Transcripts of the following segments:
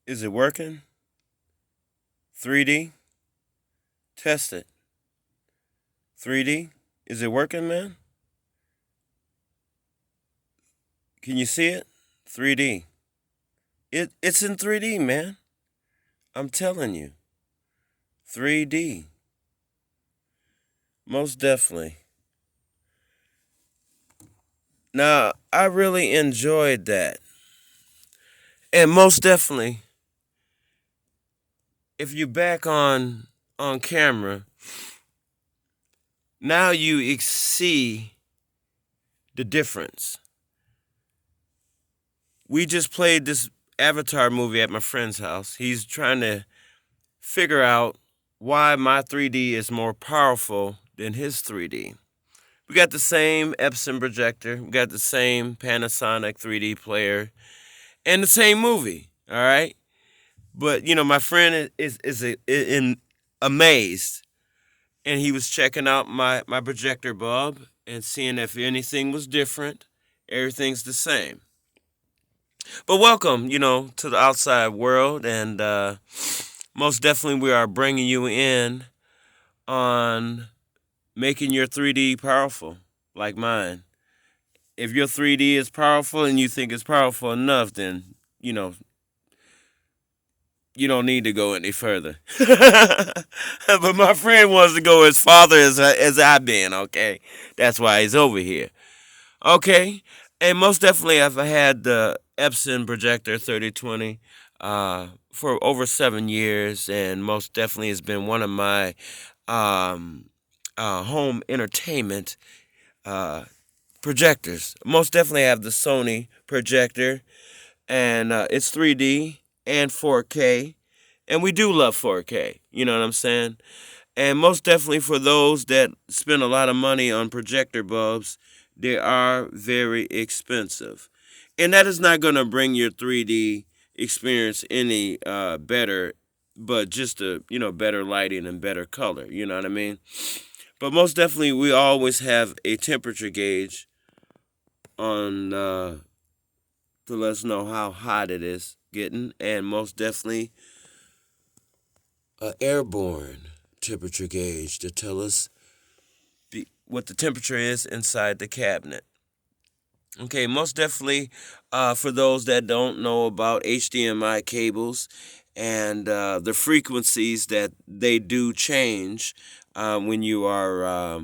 Is it working? 3D? Test it. 3D? Is it working, man? Can you see it? 3D. It's in 3D, man. I'm telling you. 3D. Most definitely. Now, I really enjoyed that. And most definitely, if you're back on camera, now you see the difference. We just played this Avatar movie at my friend's house. He's trying to figure out why my 3D is more powerful than his 3D. We got the same Epson projector, we got the same Panasonic 3D player, and the same movie. All right, but my friend is amazed, and he was checking out my projector bulb and seeing if anything was different. Everything's the same. But welcome, to the outside world, and most definitely we are bringing you in on making your 3D powerful, like mine. If your 3D is powerful and you think it's powerful enough, then you don't need to go any further. But my friend wants to go as farther as I've been. Okay, that's why he's over here. Okay, and most definitely I've had the Epson projector 3020 for over 7 years, and most definitely has been one of my um, home entertainment uh, projectors. Most definitely have the Sony projector, and it's 3D and 4K, and we do love 4K. You know what I'm saying? And most definitely for those that spend a lot of money on projector bulbs, they are very expensive. And that is not going to bring your 3D experience any better, but just better lighting and better color. You know what I mean? But most definitely, we always have a temperature gauge on to let us know how hot it is getting, and most definitely a airborne temperature gauge to tell us what the temperature is inside the cabinet. Okay, most definitely, for those that don't know about HDMI cables and the frequencies that they do change when you are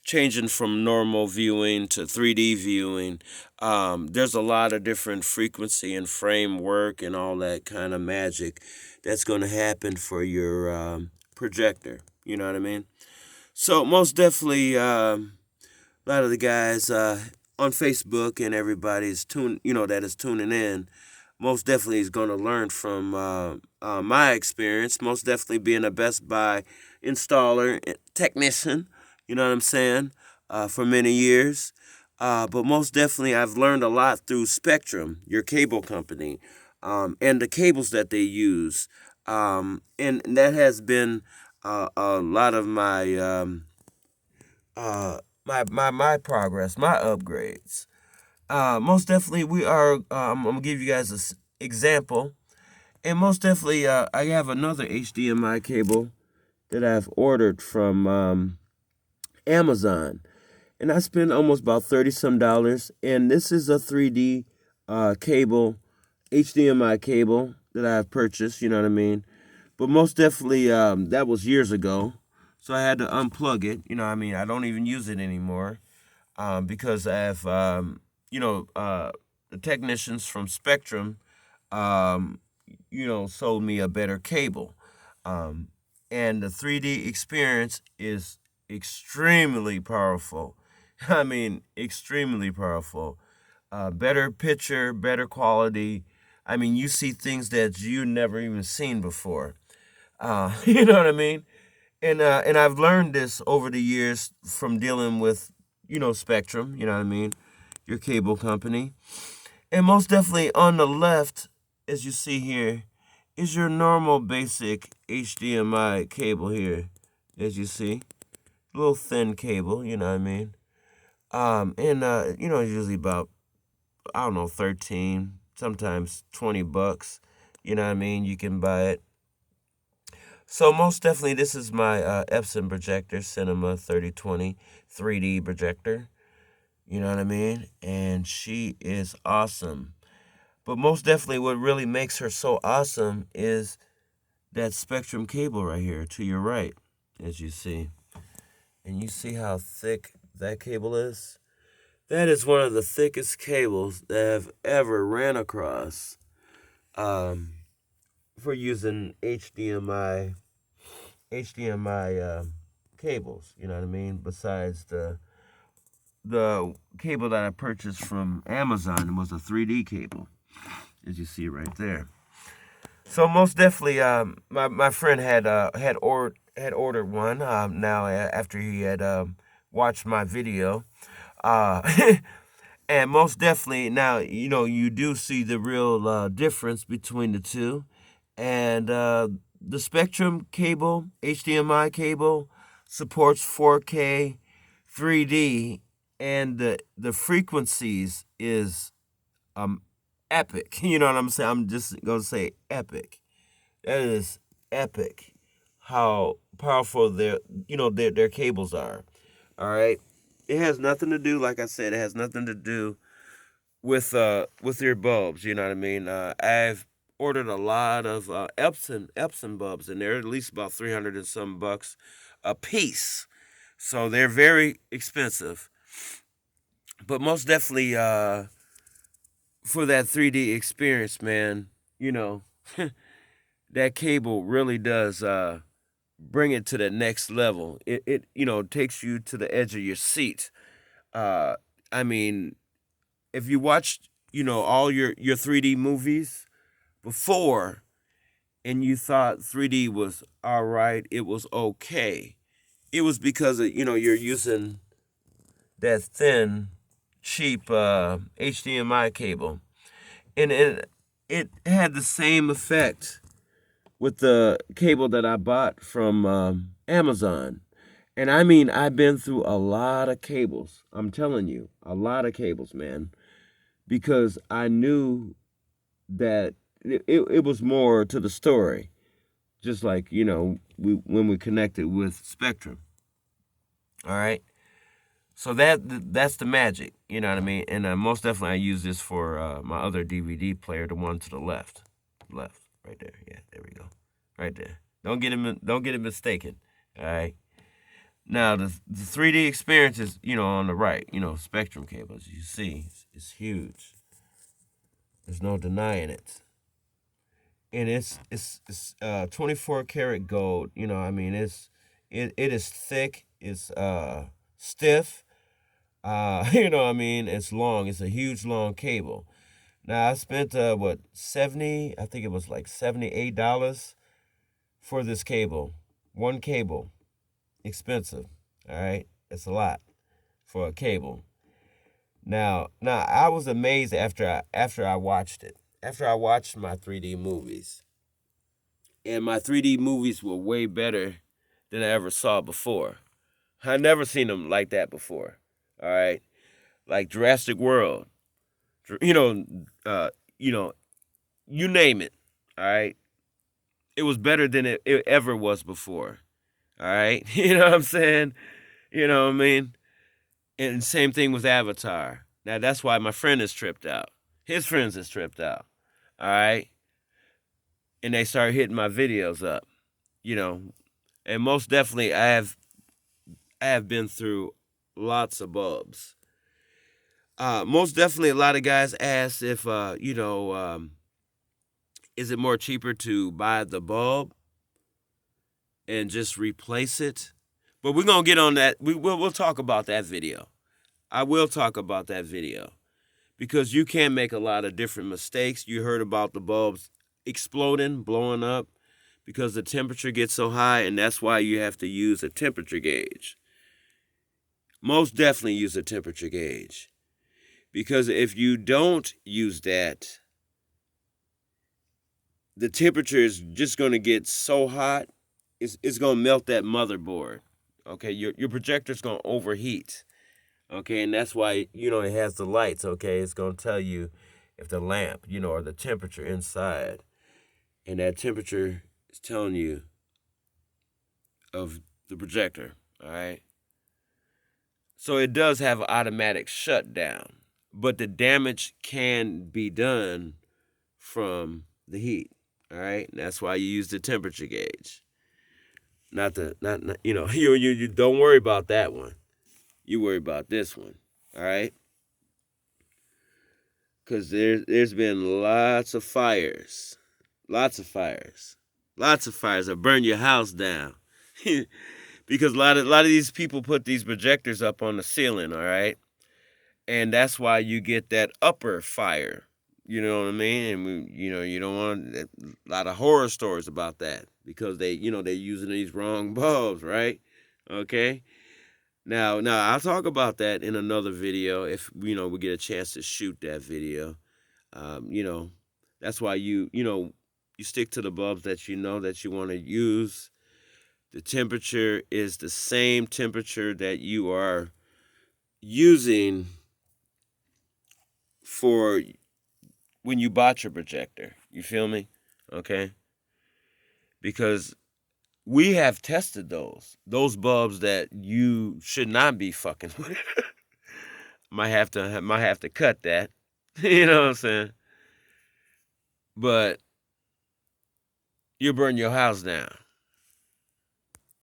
changing from normal viewing to 3D viewing, there's a lot of different frequency and framework and all that kind of magic that's going to happen for your projector. You know what I mean? So most definitely, a lot of the guys on Facebook and everybody's that is tuning in, most definitely is going to learn from my experience. Most definitely being a Best Buy installer technician. You know what I'm saying? For many years. But most definitely, I've learned a lot through Spectrum, your cable company, and the cables that they use. And that has been a lot of my progress, my upgrades. Most definitely, we are. I'm gonna give you guys an example, and most definitely, I have another HDMI cable that I've ordered from Amazon, and I spent almost about 30 some dollars. And this is a 3D cable, HDMI cable that I've purchased. You know what I mean? But most definitely, that was years ago. So I had to unplug it. You know what I mean? I don't even use it anymore because I have, the technicians from Spectrum, um, sold me a better cable. Um, and the 3D experience is extremely powerful. I mean, extremely powerful. Better picture, better quality. I mean, you see things that you never even seen before. You know what I mean? And I've learned this over the years from dealing with Spectrum. You know what I mean? Your cable company, and most definitely on the left, as you see here, is your normal basic HDMI cable here, as you see, little thin cable. You know what I mean? And usually about, I don't know, 13, sometimes $20. You know what I mean? You can buy it. So most definitely, this is my Epson projector, Cinema 3020 3D projector. You know what I mean? And she is awesome. But most definitely, what really makes her so awesome is that Spectrum cable right here to your right, as you see. And you see how thick that cable is? That is one of the thickest cables that I've ever ran across um, for using HDMI cables. You know what I mean? Besides the cable that I purchased from Amazon was a 3D cable, as you see right there. So most definitely, my friend had ordered one. Now after he had watched my video, uh, and most definitely now you do see the real difference between the two, and the Spectrum cable, HDMI cable, supports 4K, 3D, and the frequencies is um epic. You know what I'm saying? I'm just gonna say epic. That is epic. How powerful their cables are. All right. It has nothing to do, like I said, it has nothing to do with your bulbs. You know what I mean? I've ordered a lot of Epson bulbs, and they're at least about 300 and some bucks a piece. So they're very expensive. But most definitely, for that 3D experience, man, you know, that cable really does bring it to the next level. It takes you to the edge of your seat. Uh, I mean, if you watched all your 3D movies before and you thought 3D was all right, it was okay. It was because you're using that thin, cheap HDMI cable, and it had the same effect with the cable that I bought from Amazon. And I mean, I've been through a lot of cables. I'm telling you, a lot of cables, man, because I knew that it was more to the story. Just like when we connected with Spectrum. All right, so that's the magic. You know what I mean? And most definitely, I use this for my other DVD player, the one to the left, right there. Yeah, there we go, right there. Don't get it mistaken. All right. Now the 3D experience is on the right. Spectrum cables. You see, it's huge. There's no denying it. And it's 24 karat gold. I mean, it is thick. It's stiff. You know what I mean? It's long. It's a huge long cable. Now I spent 70, I think it was like $78 for this cable. One cable. Expensive. All right? It's a lot for a cable. Now I was amazed after I watched it. After I watched my 3D movies. And my 3D movies were way better than I ever saw before. I never seen them like that before. All right? Like Jurassic World. You know, uh, you know, you name it. All right? It was better than it ever was before. All right? You know what I'm saying? You know what I mean? And same thing with Avatar. Now that's why my friend is tripped out. His friends is tripped out. All right? And they start hitting my videos up, you know. And most definitely I have been through lots of bulbs. Most definitely a lot of guys ask if is it more cheaper to buy the bulb and just replace it? But we're gonna get on that. We'll talk about that video. I will talk about that video because you can make a lot of different mistakes. You heard about the bulbs exploding, blowing up because the temperature gets so high, and that's why you have to use a temperature gauge. Most definitely use a temperature gauge because if you don't use that, the temperature is just going to get so hot, it's going to melt that motherboard. Okay, your projector's going to overheat. Okay, and that's why it has the lights. Okay, it's going to tell you if the lamp or the temperature inside. and that temperature is telling you of the projector. All right. So it does have an automatic shutdown, but the damage can be done from the heat. All right. And that's why you use the temperature gauge. Not you don't worry about that one. You worry about this one. All right. Because there's been lots of fires, lots of fires that burn your house down. Because a lot of these people put these projectors up on the ceiling, all right, and that's why you get that upper fire. You know what I mean? And you don't want a lot of horror stories about that because they're using these wrong bulbs, right? Okay. Now I'll talk about that in another video if we get a chance to shoot that video. Um, you know, that's why you stick to the bulbs that you know that you want to use. The temperature is the same temperature that you are using for when you bought your projector. You feel me? Okay? Because we have tested those bulbs that you should not be fucking with. might have to cut that. You know what I'm saying? But you burn your house down.